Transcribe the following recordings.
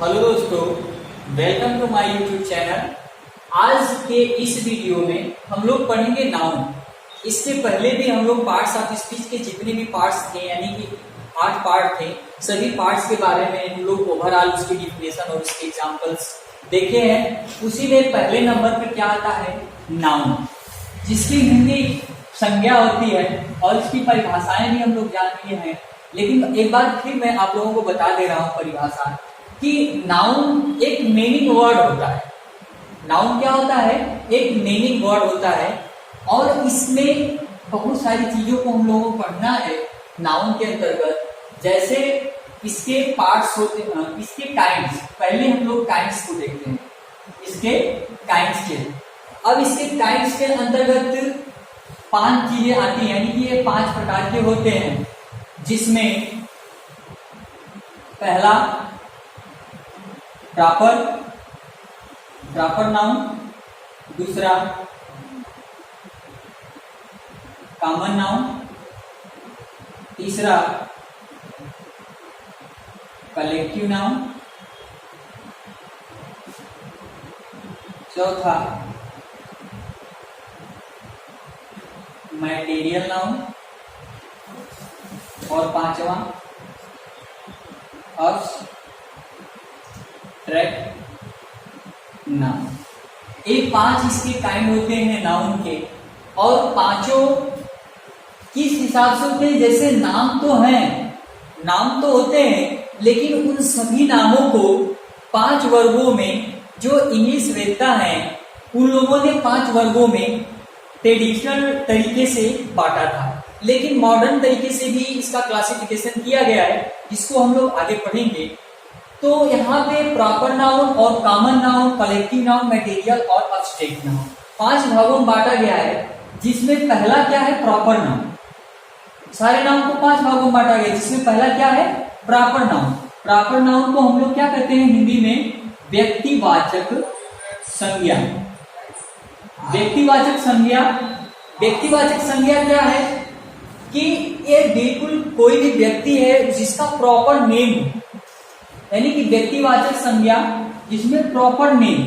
Hello दोस्तों, welcome to my YouTube channel. आज के इस वीडियो में हम लोग पढ़ेंगे नाउन। इससे पहले भी हम लोग पार्ट्स ऑफ स्पीच के जितने भी पार्ट्स थे, यानी कि 8 पार्ट थे, सभी पार्ट्स के बारे में हम लोग ओवरऑल उसकी डिफिनेशन और उसके एग्जांपल्स देखे हैं। उसी में पहले नंबर पे क्या आता है? नाउन, जिसकी हिंदी संज्ञा होती है और इसकी परिभाषाएं भी हम लोग जान लिए हैं। लेकिन एक बार फिर मैं आप लोगों को बता दे रहा हूँ परिभाषा कि नाउन एक नेमिंग वर्ड होता है। नाउन क्या होता है? एक नेमिंग वर्ड होता है और इसमें बहुत सारी चीजों को हम लोगों को पढ़ना है नाउन के अंतर्गत। जैसे इसके पार्ट्स होते हैं, इसके काइंड्स। पहले हम लोग काइंड्स को देखते हैं, इसके काइंड्स के। अब इसके काइंड्स के अंतर्गत 5 चीजें आती हैं, यानी कि ये 5 प्रकार के होते हैं, जिसमें पहला प्रॉपर नाउन, दूसरा कॉमन नाउन, तीसरा कलेक्टिव नाउन, चौथा मैटेरियल नाउन और 5वां एब्स्ट्रैक्ट नाउन। ये 5 इसके काइंड होते हैं नाउन के, और पांचों किस हिसाब से होते हैं? जैसे नाम तो होते हैं, लेकिन उन सभी नामों को 5 वर्गों में, जो इंग्लिश वेत्ता हैं उन लोगों ने 5 वर्गों में ट्रेडिशनल तरीके से बांटा था, लेकिन मॉडर्न तरीके से भी इसका क्लासिफिकेशन किया गया है, जिसको हम लोग आगे पढ़ेंगे। तो यहाँ पे प्रॉपर नाउन और common noun, collective noun, material और एब्स्ट्रैक्ट नाउन 5 भागों में बांटा गया है, जिसमें पहला क्या है? Proper noun. सारे नाउन को 5 भागों में बांटा गया, जिसमें पहला क्या है? Proper noun. प्रॉपर नाउन को हम लोग क्या कहते हैं हिंदी में? व्यक्तिवाचक संज्ञा। व्यक्तिवाचक संज्ञा क्या है? कि ये बिल्कुल कोई भी व्यक्ति है जिसका प्रॉपर नेम, यानी कि व्यक्तिवाचक संज्ञा जिसमें प्रॉपर नेम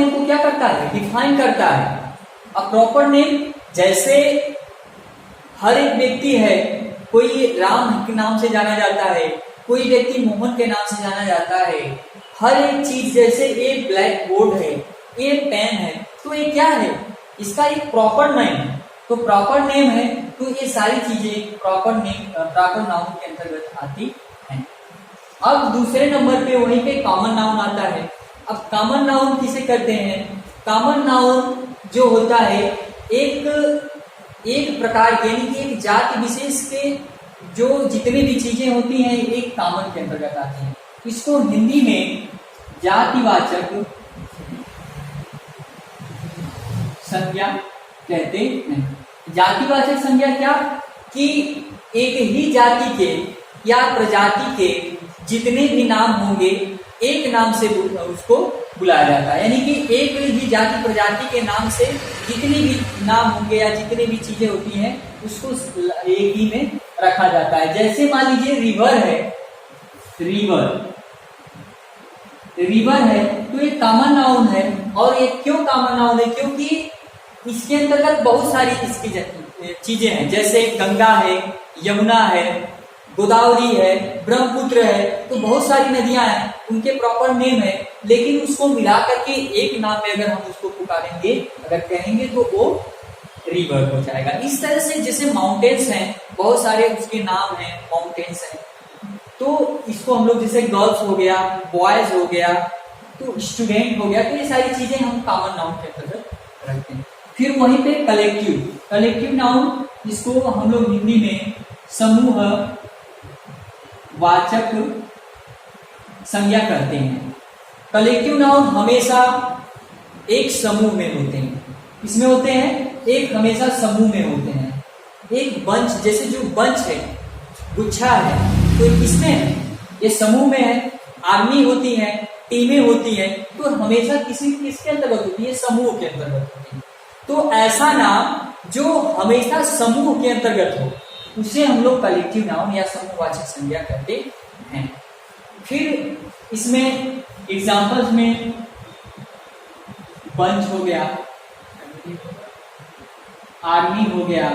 को क्या करता है? डिफाइन करता है। अब प्रॉपर नेम, जैसे हर एक व्यक्ति है, कोई राम के नाम से जाना जाता है, कोई व्यक्ति मोहन के नाम से जाना जाता है। हर एक चीज, जैसे ये ब्लैक बोर्ड है, ये पेन है, तो ये क्या है? इसका एक प्रॉपर नेम है। तो प्रॉपर नेम है, तो ये सारी चीजें प्रॉपर नाउन के अंतर्गत आती हैं। अब दूसरे नंबर पे वहीं पे कॉमन नाउन आता है। अब कॉमन नाउन किसे कहते हैं? कॉमन नाउन जो होता है एक प्रकार, यानी कि एक जाति विशेष के जो जितनी भी चीजें होती हैं एक कॉमन के अंतर्गत आती हैं। इसको हिंदी में जातिवाचक संज्ञा कहते हैं। जातिवाचक संज्ञा क्या? कि एक ही जाति के या प्रजाति के जितने भी नाम होंगे एक नाम से उसको बुलाया जाता है, यानी कि एक ही जाति प्रजाति के नाम से जितने भी नाम होंगे या जितनी भी चीजें होती हैं उसको एक ही में रखा जाता है। जैसे मान लीजिए रिवर है, रिवर है, तो ये कॉमन नाउन है। और ये क्यों कॉमन नाउन है? क्योंकि इसके अंतर्गत बहुत सारी इसकी चीजें हैं, जैसे गंगा है, यमुना है, गोदावरी है, ब्रह्मपुत्र है, तो बहुत सारी नदियां हैं, उनके प्रॉपर नेम है, लेकिन उसको मिला करके एक नाम में अगर हम उसको पुकारेंगे, अगर कहेंगे, तो वो रिवर हो जाएगा। इस तरह से जैसे माउंटेन्स हैं, बहुत सारे उसके नाम हैं, माउंटेन्स हैं, तो इसको हम लोग जैसे गर्ल्स हो गया, बॉयज हो गया, तो स्टूडेंट हो गया, तो ये सारी चीजें हम कॉमन नाउन के अंतर्गत रखते हैं। फिर वहीं पे कलेक्टिव नाउन, जिसको हम लोग हिंदी में समूह वाचक संज्ञा करते हैं। कलेक्टिव नाउन हमेशा एक समूह में होते हैं। इसमें होते हैं एक हमेशा समूह में होते हैं। एक बंच, जैसे जो बंच है, गुच्छा है, तो किसमें है? ये समूह में है। आर्मी होती है, टीमें होती है, तो हमेशा किसके अंतर्गत होती है? समूह के अंतर्गत होती है। तो ऐसा नाम जो हमेशा समूह के अंतर्गत हो, उसे हम लोग कलेक्टिव नाउन या समूहवाचक संज्ञा कहते हैं। फिर इसमें एग्जाम्पल्स में बंच हो गया, आर्मी हो गया,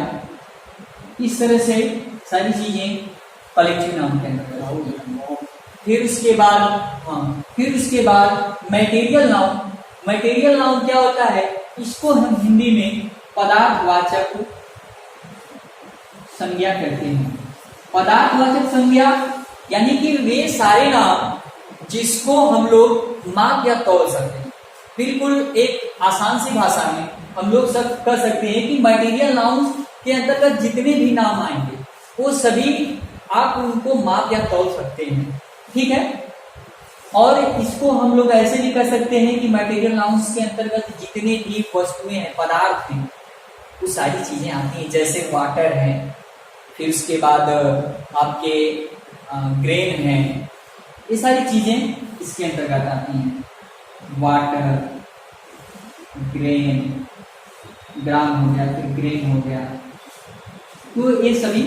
इस तरह से सारी चीजें कलेक्टिव नाउन के अंदर होगी। फिर उसके बाद मटेरियल नाउन। मटेरियल नाउन क्या होता है, इसको हम हिंदी में पदार्थवाचक संज्ञा कहते हैं। पदार्थवाचक संज्ञा यानी कि वे सारे नाम जिसको हम लोग माप या तौल सकते हैं। बिल्कुल एक आसान सी भाषा में हम लोग सब कह सकते हैं कि मटेरियल नाउन के अंतर्गत जितने भी नाम आएंगे वो सभी आप उनको माप या तौल सकते हैं, ठीक है। और इसको हम लोग ऐसे भी कर सकते हैं कि मटेरियल नाउन्स के अंतर्गत जितने भी वस्तुएं हैं, पदार्थ हैं, वो सारी चीजें आती हैं। जैसे वाटर है, फिर उसके बाद आपके ग्रेन है, ये सारी चीजें इसके अंतर्गत आती हैं। वाटर, ग्रेन, ग्राम हो गया, फिर ग्रेन हो गया, तो ये सभी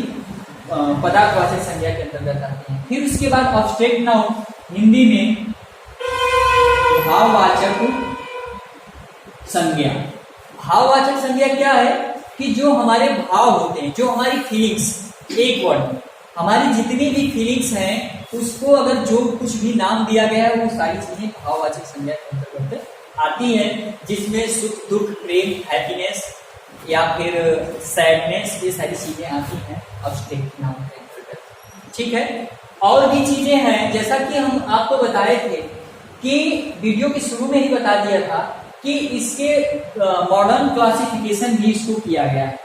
पदार्थवाचक संज्ञा के अंतर्गत आते हैं। फिर उसके बाद ऑब्स्ट्रैक्ट नाउन, हिंदी में भाववाचक संज्ञा। भाववाचक संज्ञा क्या है कि जो हमारे भाव होते हैं, जो हमारी फीलिंग्स, एक वर्ड, हमारी जितनी भी फीलिंग्स हैं उसको अगर जो कुछ भी नाम दिया गया है वो सारी चीजें भाववाचक संज्ञा के अंतर्गत आती है, जिसमें सुख, दुख, प्रेम, हैप्पीनेस या फिर सैडनेस, ये सारी चीजें आती हैं ऑब्स्ट्रैक्ट नाउन के अंतर्गत, ठीक है। और भी चीजें हैं, जैसा कि हम आपको बताए थे कि वीडियो के शुरू में ही बता दिया था कि इसके मॉडर्न क्लासिफिकेशन भी इसको किया गया है,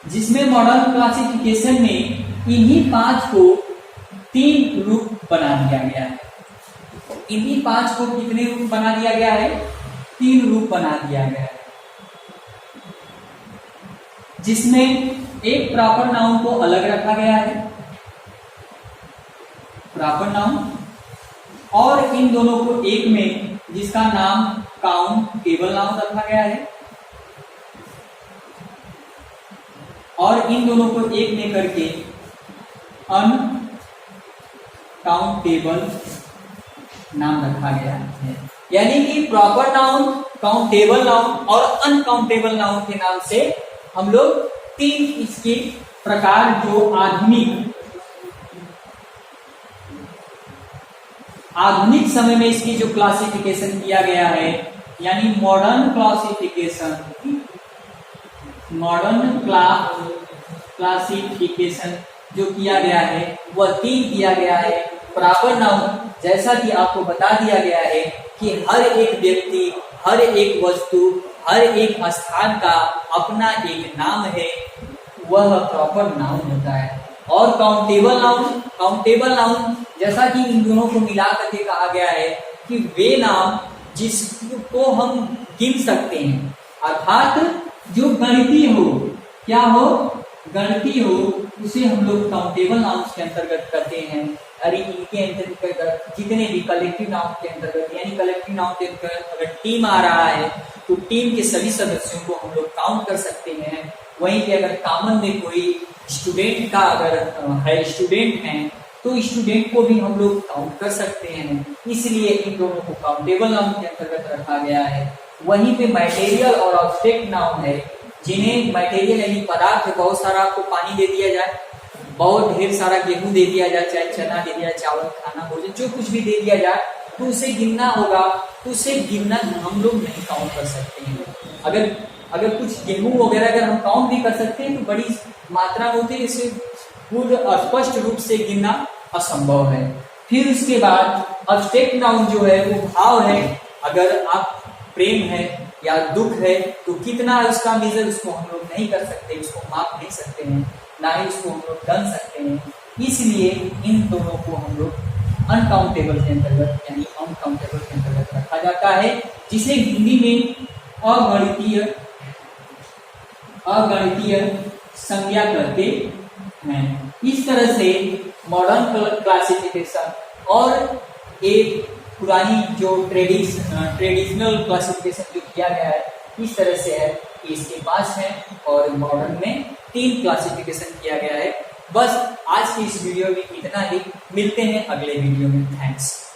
जिसमें मॉडर्न क्लासिफिकेशन में इन्हीं 5 को 3 रूप बना दिया गया है। इन्हीं 5 को कितने रूप बना दिया गया है? 3 रूप बना दिया गया है, जिसमें एक प्रॉपर नाउन को अलग रखा गया है, प्रॉपर नाउन, और इन दोनों को एक में जिसका नाम काउंटेबल नाउन रखा गया है, और इन दोनों को एक में करके अनकाउंटेबल नाम रखा गया है। यानी कि प्रॉपर नाउन, काउंटेबल नाउन और अनकाउंटेबल नाउन के नाम से हम लोग 3 इसके प्रकार जो आधुनिक समय में इसकी जो क्लासिफिकेशन किया गया है, यानी मॉडर्न क्लासिफिकेशन जो किया गया है वह 3 किया गया है। प्रॉपर नाउन, जैसा कि आपको बता दिया गया है कि हर एक व्यक्ति, हर एक वस्तु, हर एक स्थान का अपना एक नाम है, वह प्रॉपर नाउन होता है। और काउंटेबल नाउन जैसा कि इन दोनों को मिला करके कहा गया है कि वे नाम जिसको हम गिन सकते हैं, अर्थात जो गणितीय हो, क्या हो? गणितीय हो, उसे हम लोग काउंटेबल नाउन के अंतर्गत करते हैं। अरे इनके अंतर्गत जितने भी कलेक्टिव नाउन के अंतर्गत, यानी कलेक्टिव नाउन के अंतर्गत अगर टीम आ रहा है तो टीम के सभी सदस्यों को हम लोग काउंट कर सकते हैं। वहीं पे अगर कॉमन में कोई स्टूडेंट का अगर है, स्टूडेंट हैं, तो स्टूडेंट को भी हम लोग काउंट कर सकते हैं, इसलिए इन दोनों को काउंटेबल नाउन के अंतर्गत रखा गया है। वहीं पे मटेरियल और ऑब्जेक्ट नाउन है, जिन्हें मटेरियल यानी पदार्थ, बहुत सारा आपको पानी दे दिया जाए, बहुत ढेर सारा गेहूं दे दिया जाए, चाहे चना दे दिया, चावल, खाना, भोजन, जो कुछ भी दे दिया जाए, तो उसे गिनना होगा, तो उसे गिनना हम लोग नहीं काउंट कर सकते हैं। अगर कुछ गेहूं वगैरह अगर हम काउंट भी कर सकते हैं तो बड़ी मात्रा में होती है, इसे पूर्ण स्पष्ट रूप से गिनना असंभव है। फिर उसके बाद ऑब्जेक्ट नाउन जो है वो भाव है। अगर आप प्रेम है या दुख है तो कितना है उसका मेजर, उसको हम लोग नहीं कर सकते, उसको माप नहीं सकते हैं, ना ही उसको हम लोग गन सकते हैं। इसलिए इन दोनों को हम लोग अनकाउंटेबल के अंतर्गत यानी अनकाउंटेबल के अंतर्गत रखा जाता है, जिसे हिंदी में अगणितीय संज्ञा कहते हैं। इस तरह से मॉडर्न क्लासिफिकेशन और एक पुरानी जो ट्रेडिशनल क्लासिफिकेशन जो किया गया है, इस तरह से है कि इसके 5 है और मॉडर्न में 3 क्लासिफिकेशन किया गया है। बस आज की इस वीडियो में इतना ही, मिलते हैं अगले वीडियो में। थैंक्स।